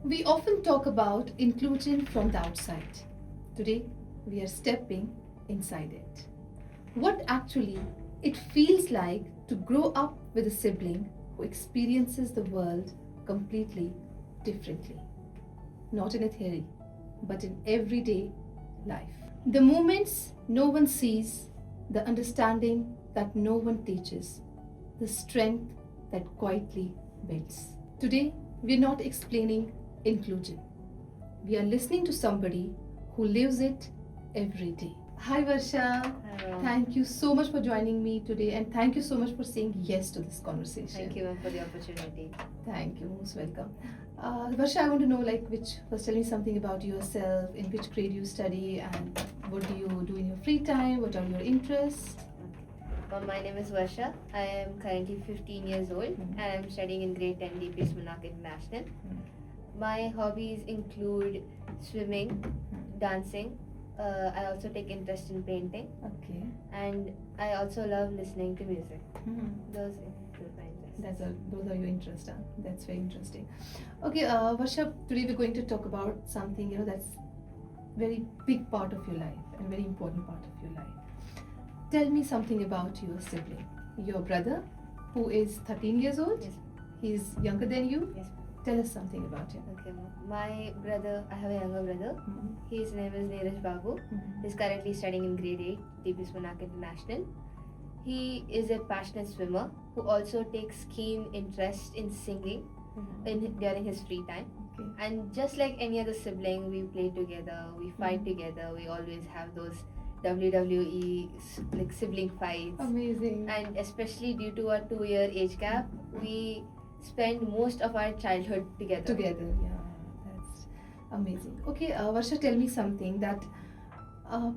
We often talk about inclusion from the outside. Today, we are stepping inside it. What actually it feels like to grow up with a sibling who experiences the world completely differently. Not in a theory, but in everyday life. The moments no one sees, the understanding that no one teaches, the strength that quietly builds. Today, we're not explaining inclusion. We are listening to somebody who lives it every day. Hi Varsha. Hello. Thank you so much for joining me today and thank you so much for saying yes to this conversation. Thank you ma'am, for the opportunity. Thank you, most welcome. Varsha, I want to know first tell me something about yourself, in which grade you study and what do you do in your free time, what are your interests? My name is Varsha. I am currently 15 years old Mhm. and I am studying in grade 10 DPS Monac International. My hobbies include swimming, dancing. I also take interest in painting Okay. and I also love listening to music. Hmm. Those include my interests. Those are your interests. Huh? That's very interesting. Okay, Varsha, today we're going to talk about something that's very big part of your life and very important part of your life. Tell me something about your sibling, your brother, who is 13 years old. Yes. He's younger than you. Yes. Tell us something about him. Okay, ma'am. My brother, I have a younger brother. Mhm. His name is Neeraj Babu. Mhm. He's currently studying in grade 8, DPS Monac International. He is a passionate swimmer who also takes keen interest in singing during his free time. Okay. And just like any other sibling, we play together, we fight together, we always have those WWE like sibling fights. Amazing. And especially due to our 2-year age gap, we spend most of our childhood together. Together, yeah, that's amazing. Okay, Varsha, tell me something that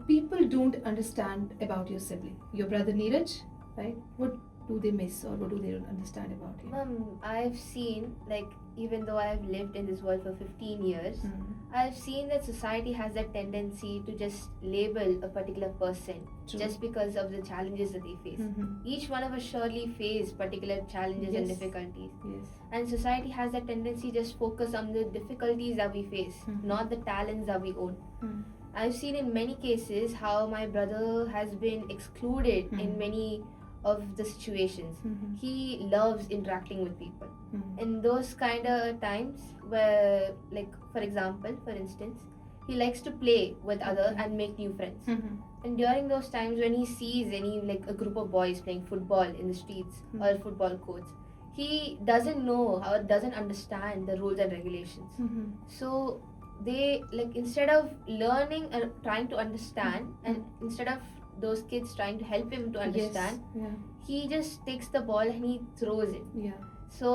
people don't understand about your sibling, your brother Neeraj, right? What do they miss or what do they don't understand about him? I've seen, like, even though I've lived in this world for 15 years, Mhm. I've seen that society has that tendency to just label a particular person True. just because of the challenges that they face. Mhm. Each one of us surely face particular challenges and Yes. difficulties. Yes. And society has that tendency just focus on the difficulties that we face, Mhm. not the talents that we own. Mhm. I've seen in many cases how my brother has been excluded in Mhm. many of the situations. Mhm. He loves interacting with people. Mhm. In those kind of times where, like, for example, for instance, he likes to play with others Okay. and make new friends. Mhm. And during those times when he sees like a group of boys playing football in the streets or football courts, he doesn't know or doesn't understand the rules and regulations. Mhm. So they, like, instead of learning and trying to understand, and instead of those kids trying to help him to understand, Yes. Yeah. he just takes the ball and he throws it. Yeah. So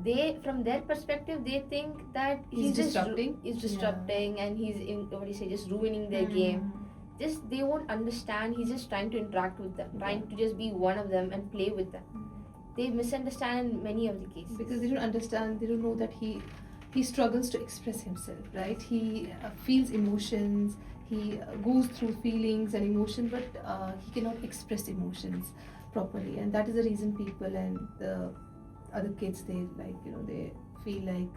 they, from their perspective, they think that He's disrupting. He's disrupting, and he's just ruining their Mhm. game. Just they won't understand. He's just trying to interact with them, trying to just be one of them and play with them. They misunderstand in many of the cases Because they don't understand, they don't know that he struggles to express himself, right? He feels emotions, he goes through feelings and emotions, but he cannot express emotions properly, and that is the reason people and the other kids, they they feel like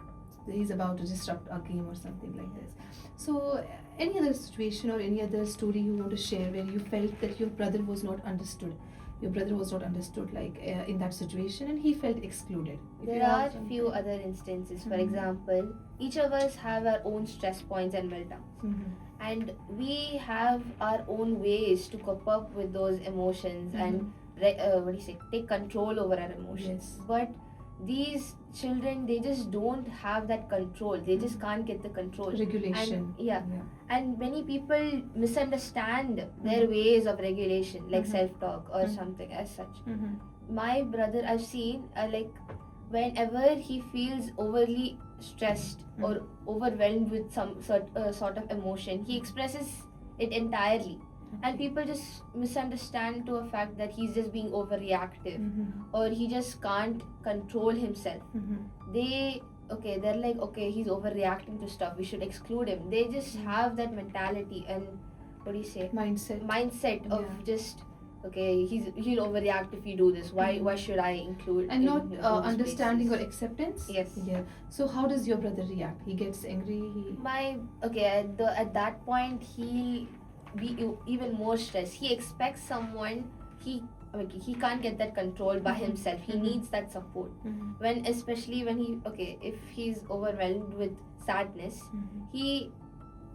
he's about to disrupt our game or something like this. So any other situation or any other story you want to share where you felt that your brother was not understood, in that situation and he felt excluded? If you There are have something. few other instances. For Mhm. example, each of us have our own stress points and meltdowns, Mhm. and we have our own ways to cope up with those emotions and take control over our emotions. Yes. But these children, they just don't have that control. They just can't get the control. Regulation. And and many people misunderstand their Mhm. ways of regulation, like Mhm. self-talk or Mhm. something as such. Mhm. My brother, I've seen, like, whenever he feels overly stressed or overwhelmed with some sort of emotion, he expresses it entirely. And people just misunderstand to a fact that he's just being overreactive, Mhm. or he just can't control himself. Mhm. They're like, okay, he's overreacting to stuff, we should exclude him. They just have that mentality and, what do you say, Mindset. mindset of Yeah. just okay, he'll overreact if you do this. Why should I include And not in those understanding or spaces? acceptance. Yes. Yeah. So how does your brother react? He gets angry. My okay at that point he'll be even more stressed. He expects someone. He can't get that control by himself. He needs that support. When especially when if he's overwhelmed with sadness, he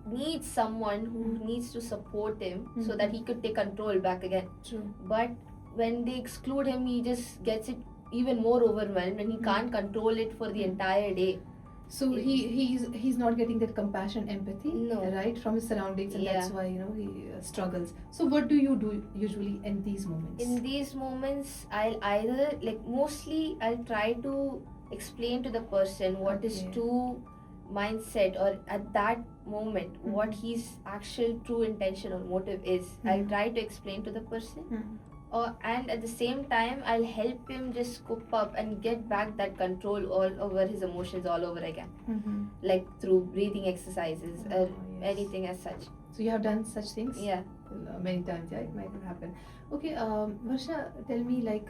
needs someone who needs to support him so that he could take control back again. True. But when they exclude him, he just gets it even more overwhelmed and he can't control it for the entire day. So he's not getting that compassion, empathy, No. right, from his surroundings, and that's Yeah. why he struggles. So what do you do usually in these moments? In these moments, I'll either mostly I'll try to explain to the person what his Okay. true mindset or at that moment what his actual true intention or motive is. I'll try to explain to the person. And at the same time I'll help him just scoop up and get back that control all over his emotions all over again, like through breathing exercises or anything as such. So you have done such things? Yeah. Many times, yeah, it might have happened. Okay, Varsha, tell me, like,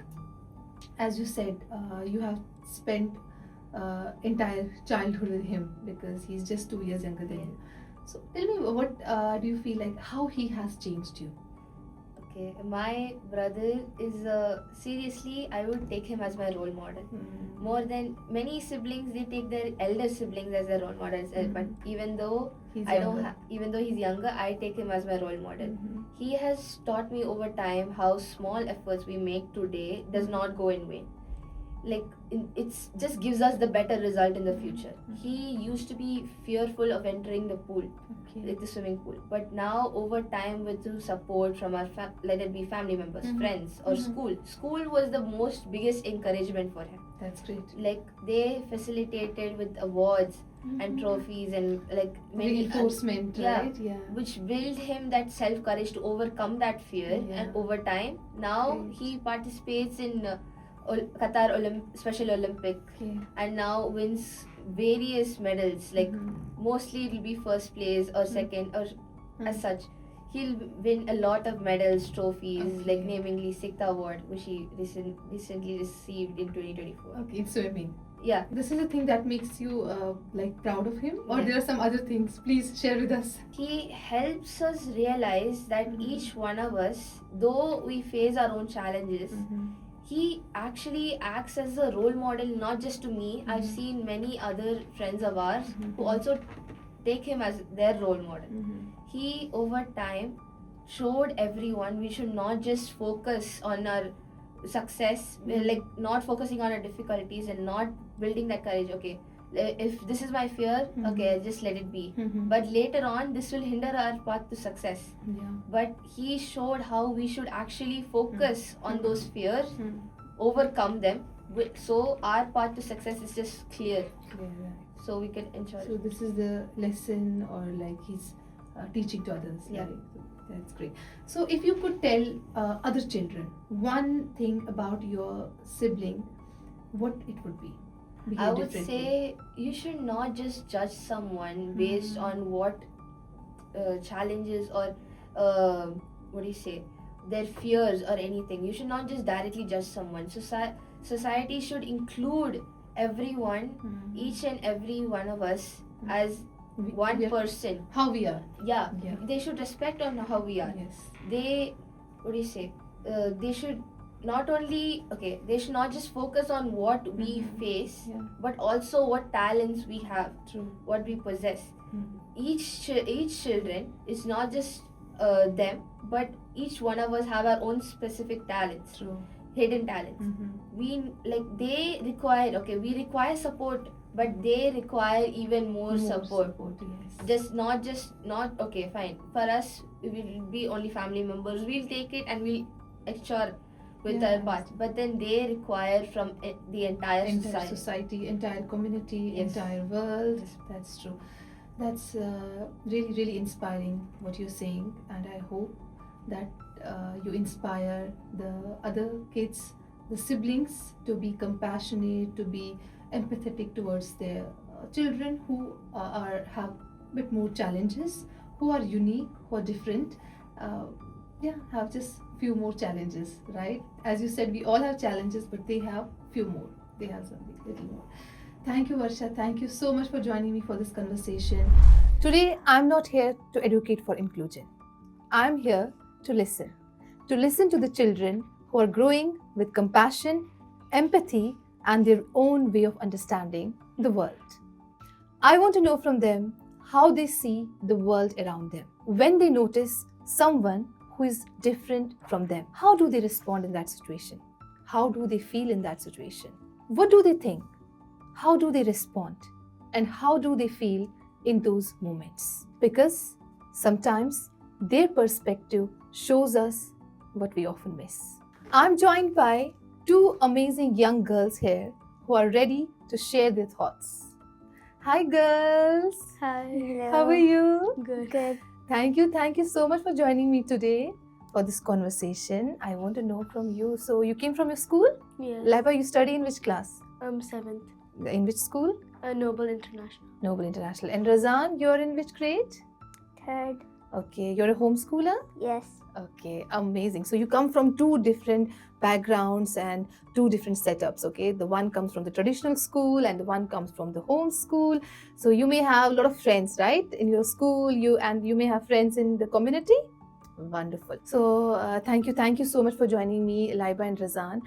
as you said, you have spent entire childhood with him because he's just 2 years younger than you. So tell me, what do you feel like, how he has changed you? Okay, my brother is seriously, I would take him as my role model. More than many siblings, they take their elder siblings as their role models. But even though even though he's younger, I take him as my role model. He has taught me over time how small efforts we make today does not go in vain. Like it's just gives us the better result in the future. He used to be fearful of entering the pool, like the swimming pool, but now over time with the support from our let it be family members, friends, or school was the most biggest encouragement for him. That's great. Like they facilitated with awards and trophies and like many reinforcement, right? Yeah. which built him that self courage to overcome that fear. Yeah. And over time now Great. he participates in Qatar Special Olympic, and now wins various medals. Like mostly it'll be first place or second or as such. He'll win a lot of medals, trophies, like namely Sikta Award, which he recently received in 2024. Okay, in swimming. Yeah. This is a thing that makes you like proud of him, or Yeah. there are some other things? Please share with us. He helps us realize that each one of us, though we face our own challenges, he actually acts as a role model not just to me. I've seen many other friends of ours who also take him as their role model. He over time showed everyone we should not just focus on our success, like not focusing on our difficulties and not building that courage. Okay, if this is my fear, okay, just let it be. But later on this will hinder our path to success. But he showed how we should actually focus on those fears, overcome them, so our path to success is just clear, so we can enjoy. So this is the lesson, or like he's teaching to others. Yeah. Right? That's great. So if you could tell other children one thing about your sibling, what it would be? I would say you should not just judge someone based on what challenges or their fears or anything. You should not just directly judge someone. Society should include everyone, each and every one of us as one person. How we are. Yeah. They should respect on how we are. Yes. They they should not only they should not just focus on what we face, but also what talents we have. True. What we possess. Each children is not just them, but each one of us have our own specific talents. True. Hidden talents. They require support, but they require even more support. Yes. Not okay, fine. For us, we will be only family members. We'll take it and we'll ensure with our part. But then they require from the entire society, entire community, Yes. entire world. Yes. That's true. That's really, really inspiring what you're saying, and I hope that you inspire the other kids, the siblings, to be compassionate, to be empathetic towards their children who have a bit more challenges, who are unique, who are different. have just few more challenges, right? As you said, we all have challenges, but they have few more. They have something little more. Thank you, Varsha. Thank you so much for joining me for this conversation. Today, I'm not here to educate for inclusion. I'm here to listen to the children who are growing with compassion, empathy, and their own way of understanding the world. I want to know from them how they see the world around them. When they notice someone who is different from them, how do they respond in that situation? How do they feel in that situation? What do they think? How do they respond? And how do they feel in those moments? Because sometimes their perspective shows us what we often miss. I'm joined by two amazing young girls here who are ready to share their thoughts. Hi, girls. Hi. Hello. How are you? Good. Thank you so much for joining me today for this conversation. I want to know from you. So, you came from your school? Yes. Laiba, you study in which class? 7th. In which school? Noble International. Noble International. And Razan, you're in which grade? Third. Okay, you're a homeschooler? Yes. Okay, amazing. So you come from two different backgrounds and two different setups, okay? The one comes from the traditional school and the one comes from the home school. So you may have a lot of friends, right? In your school, you may have friends in the community. Wonderful. So thank you so much for joining me, Laiba and Razan.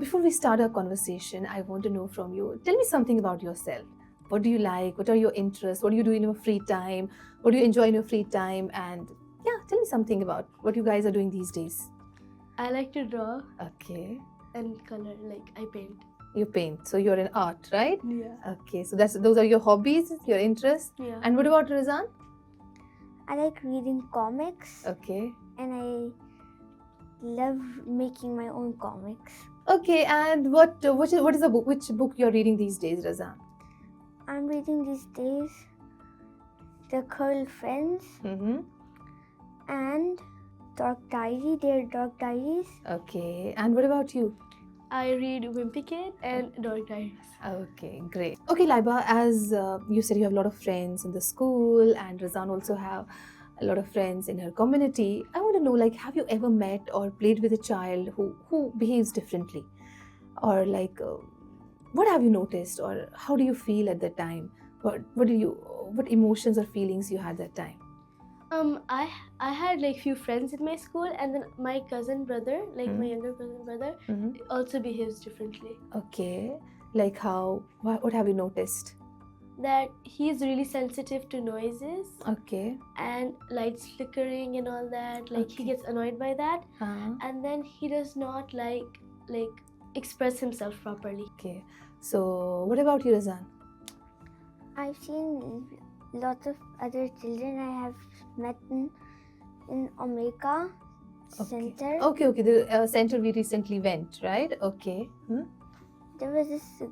Before we start our conversation, I want to know from you, tell me something about yourself. What do you like? What are your interests? What do you do in your free time? What do you enjoy in your free time? And yeah, tell me something about what you guys are doing these days. I like to draw Okay. and color. Like I paint. You paint, so you're in art, right? Yeah. Okay, so those are your hobbies, your interests. Yeah. And what about Razan? I like reading comics Okay. and I love making my own comics. Okay, and what is the book? Which book you're reading these days, Razan? I'm reading these days The Curl Friends Mm-hmm. and Dog Diary, Their Dog Diaries. Okay, and what about you? I read Wimpy Kid and Dog Diaries. Okay, great. Okay, Laiba, as you said, you have a lot of friends in the school, and Razan also have a lot of friends in her community. I want to know, like, have you ever met or played with a child who behaves differently, or like, what have you noticed, or how do you feel at that time? What emotions or feelings you had that time? I had like few friends in my school, and then my cousin brother, like my younger cousin brother, Mm-hmm. also behaves differently. Okay, like how? What have you noticed? That he's really sensitive to noises Okay. and lights flickering and all that. Like he Okay. gets annoyed by that, Uh-huh. and then he does not like express himself properly. Okay. So, what about you, Razan? I've seen lots of other children I have met in Omega Center. Okay. The center we recently went, right? Okay. There was this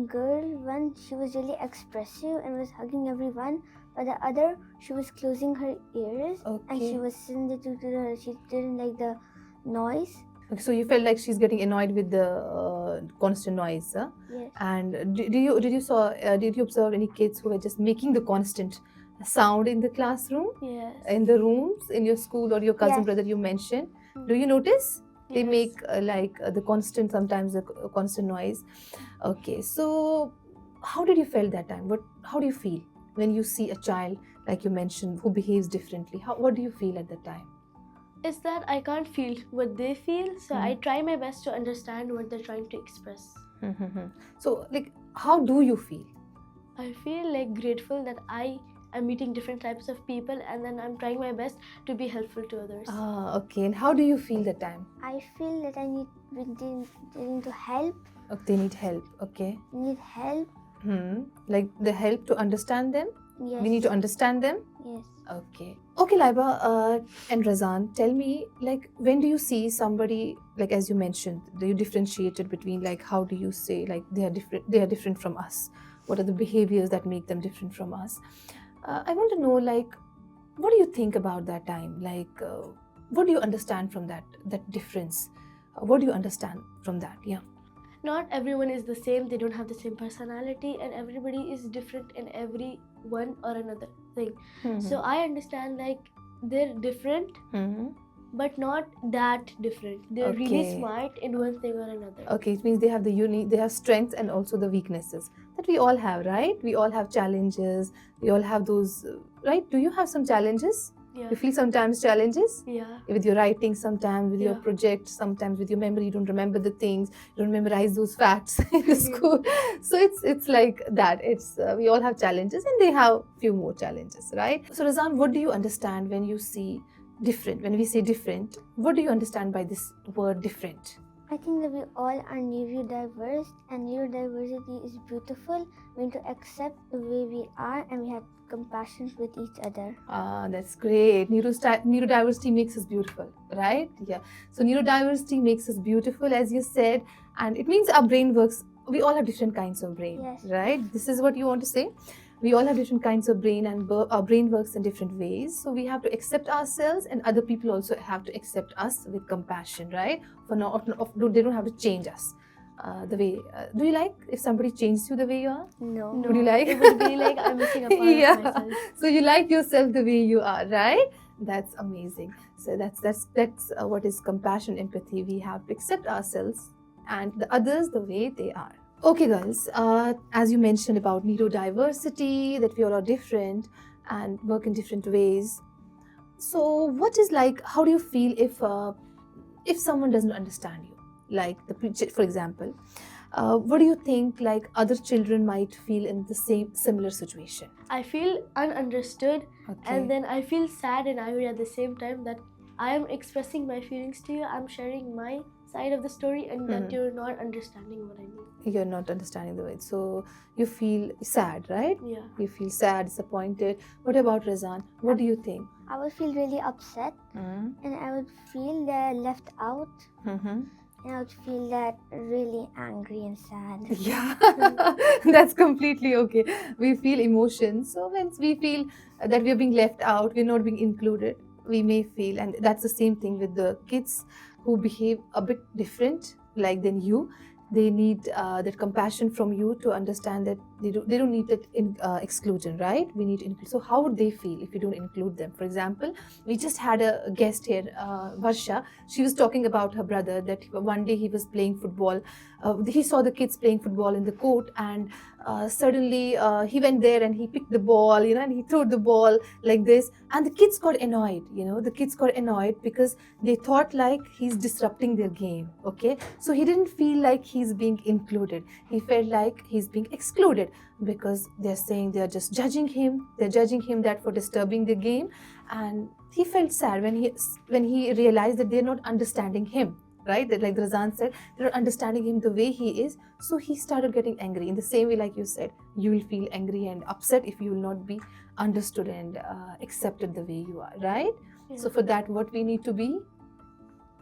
girl, one, she was really expressive and was hugging everyone, but the other, she was closing her ears and she Okay. was sensitive to she didn't like the noise. Okay, so you felt like she's getting annoyed with the constant noise, huh? Yes. And did you observe any kids who were just making the constant sound in the classroom, Yes. in the rooms, in your school, or your cousin Yes. brother you mentioned? Do you notice? They Yes. make the constant noise. Okay, so how did you feel that time? How do you feel when you see a child like you mentioned who behaves differently? What do you feel at that time? Is that I can't feel what they feel, so I try my best to understand what they're trying to express. So, like, how do you feel? I feel like grateful that I am meeting different types of people, and then I'm trying my best to be helpful to others. Ah, okay. And how do you feel that time? I feel that I need to help. They need help. Okay. Need help. Like the help to understand them. Yes. We need to understand them. Yes. Okay. Okay, Laiba and Razan, tell me, like, when do you see somebody, like, as you mentioned, do you differentiated between, like, how do you say, like, they are different from us? What are the behaviors that make them different from us? I want to know, like, what do you think about that time? Like, what do you understand from that difference? What do you understand from that? Yeah. Not everyone is the same, they don't have the same personality, and everybody is different in every one or another thing. So I understand like they're different, but not that different. They're really Okay. smart in one thing or another. Okay, it means they have they have strengths and also the weaknesses that we all have, right? We all have challenges. We all have those, right? Do you have some challenges? Yeah. You feel sometimes challenges Yeah. with your writing, sometimes with your Yeah. project, sometimes with your memory. You don't remember the things. You don't memorize those facts in the school. So it's like that. It's we all have challenges, and they have few more challenges, right? So Razan, what do you understand when you see different? When we say different, what do you understand by this word different? I think that we all are neurodiverse, and neurodiversity is beautiful. We need to accept the way we are, and we have compassion with each other. Ah, that's great. Neurodiversity makes us beautiful, right? Yeah. So neurodiversity makes us beautiful, as you said, and it means our brain works. We all have different kinds of brain, Yes. right? This is what you want to say. We all have different kinds of brain, and our brain works in different ways. So we have to accept ourselves, and other people also have to accept us with compassion, right? They don't have to change us. The way, do you like if somebody changes you the way you are? No. No, Would you like? it would be like I'm missing a part Yeah. of myself. So you like yourself the way you are, right? That's amazing. So that's what is compassion, empathy. We have to accept ourselves and the others the way they are. Okay, girls. As you mentioned about neurodiversity, that we all are different and work in different ways. So, what is like? How do you feel if someone doesn't understand you? Like for example, what do you think like other children might feel in the similar situation? I feel ununderstood, Okay. and then I feel sad and angry at the same time that I am expressing my feelings to you. I'm sharing my side of the story, and that you're not understanding what I mean. You're not understanding the way. So you feel sad, right? Yeah. You feel sad, disappointed. What about Razan? What do you think? I would feel really upset, and I would feel left out, and I would feel that really angry and sad. Yeah, that's completely okay. We feel emotions. So when we feel that we are being left out, we're not being included, we may feel, and that's the same thing with the kids who behave a bit different, like than you. They need that compassion from you to understand that they don't need that exclusion, right? We need include. So how would they feel if you don't include them? For example, we just had a guest here, Varsha. She was talking about her brother that one day he was playing football. He saw the kids playing football in the court, and suddenly he went there and he picked the ball, and he threw the ball like this, and the kids got annoyed. The kids got annoyed because they thought like he's disrupting their game. Okay, so he didn't feel like he's being included. He felt like he's being excluded because they're saying they're just judging him. They're judging him that for disturbing the game, and he felt sad when he realized that they're not understanding him. Right, that like Razan said, they're not understanding him the way he is. So he started getting angry. In the same way, like you said, you will feel angry and upset if you will not be understood and accepted the way you are. Right. Yeah. So for that, what we need to be?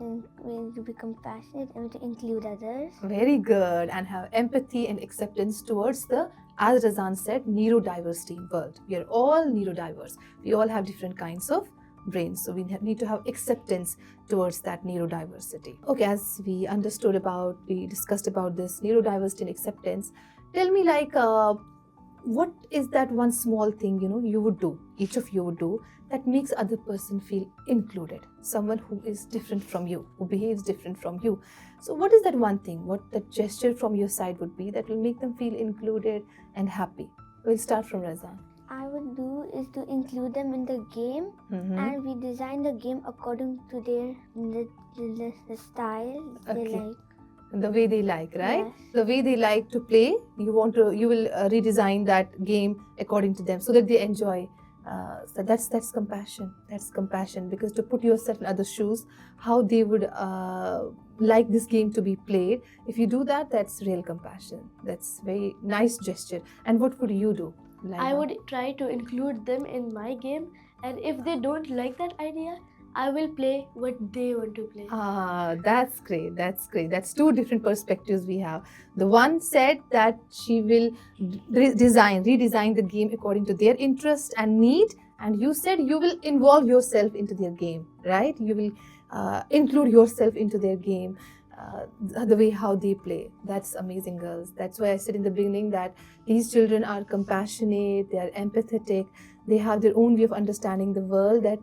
And we need to be compassionate and to include others. Very good, and have empathy and acceptance towards the, as Razan said, neurodiversity world. We are all neurodiverse. We all have different kinds of brains, so we need to have acceptance towards that neurodiversity. Okay, as we discussed about this neurodiversity and acceptance, tell me like what is that one small thing you would do, each of you would do, that makes other person feel included, someone who is different from you, who behaves different from you. So what is that one thing, what that gesture from your side would be that will make them feel included and happy? We'll start from Razan. I would do is to include them in the game, and we design the game according to their the style they Okay. like. The way they like, right? Yes. The way they like to play, you will redesign that game according to them so that they enjoy. So that's compassion. That's compassion, because to put yourself in other shoes, how they would like this game to be played. If you do that, that's real compassion. That's very nice gesture. And what would you do? I would try to include them in my game, and if they don't like that idea, I will play what they want to play. Ah, that's great. That's great. That's two different perspectives we have. The one said that she will redesign the game according to their interest and need, and you said you will involve yourself into their game, right? You will include yourself into their game. The way how they play. That's amazing, girls. That's why I said in the beginning that these children are compassionate, they are empathetic, they have their own way of understanding the world that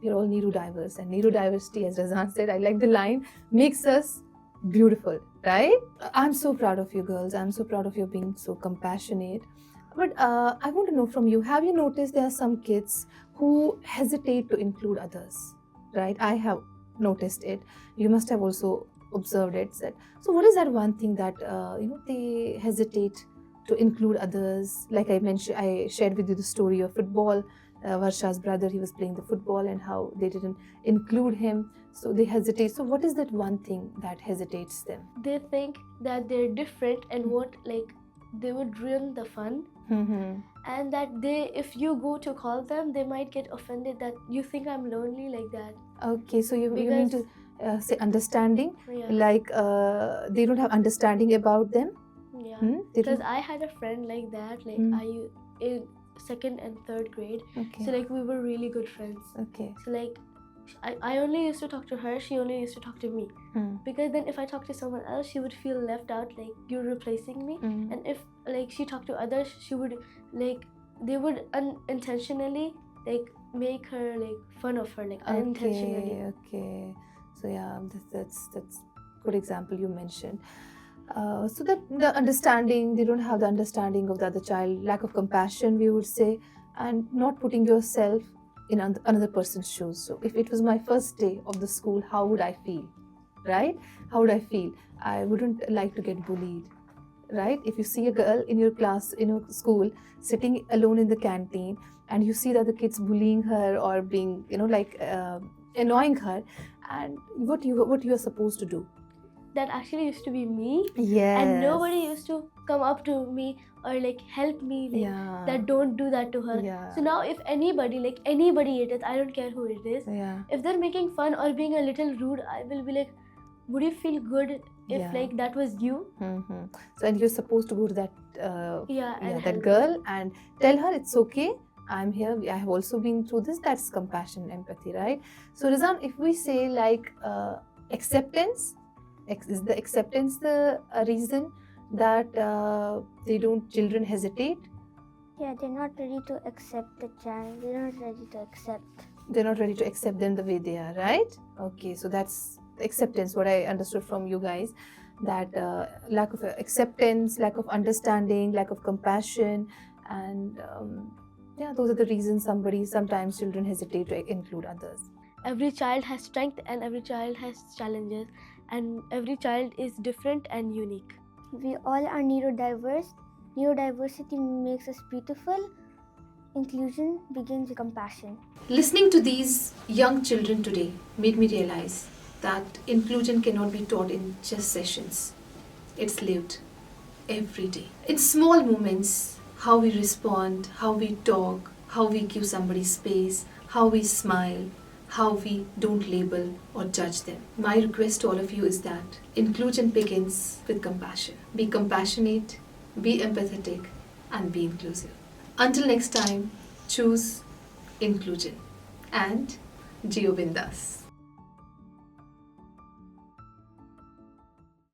we're all neurodiverse, and neurodiversity, as Razan said, I like the line, makes us beautiful, right? I'm so proud of you girls. I'm so proud of you being so compassionate. But I want to know from you, have you noticed there are some kids who hesitate to include others, right? I have noticed it. You must have also observed it. So what is that one thing that, they hesitate to include others? Like I mentioned, I shared with you the story of football. Varsha's brother, he was playing the football, and how they didn't include him, so they hesitate. So what is that one thing that hesitates them? They think that they're different and won't, like, they would ruin the fun. And that if you go to call them, they might get offended that you think I'm lonely, like that. Okay, so you mean to say understanding, Yeah. like they don't have understanding about them. Yeah. They Because don't. I had a friend like that, like in second and third grade. Okay. So like we were really good friends. Okay. So like I only used to talk to her, she only used to talk to me. Because then if I talk to someone else, she would feel left out, like you're replacing me. And if like she talked to others, she would like, they would unintentionally like make her like fun of her, like unintentionally. Okay. So yeah, that's good example you mentioned. So that the understanding, they don't have the understanding of the other child, lack of compassion, we would say, and not putting yourself in another person's shoes. So if it was my first day of the school, how would I feel, right? How would I feel? I wouldn't like to get bullied, right? If you see a girl in your class, in your school, sitting alone in the canteen, and you see the other kids bullying her or being, annoying her, and what you are supposed to do? That actually used to be me. Yes. And nobody used to come up to me or like help me, like that don't do that to her. Yeah. So now if anybody it is, I don't care who it is, if they're making fun or being a little rude, I will be like, would you feel good if like that was you? So and you're supposed to go to that and that girl and tell her it's okay, I'm here, I have also been through this. That's compassion, empathy, right? So Rizan, if we say like acceptance, is the acceptance the reason that children hesitate? Yeah, they're not ready to accept the child. They're not ready to accept. They're not ready to accept them the way they are, right? Okay, so that's acceptance, what I understood from you guys, that lack of acceptance, lack of understanding, lack of compassion, and those are the reasons sometimes children hesitate to include others. Every child has strength and every child has challenges, and every child is different and unique. We all are neurodiverse. Neurodiversity makes us beautiful. Inclusion begins with compassion. Listening to these young children today made me realize that inclusion cannot be taught in just sessions. It's lived every day. In small moments, how we respond, how we talk, how we give somebody space, how we smile, how we don't label or judge them. My request to all of you is that inclusion begins with compassion. Be compassionate, be empathetic, and be inclusive. Until next time, choose inclusion and Jio Bindas.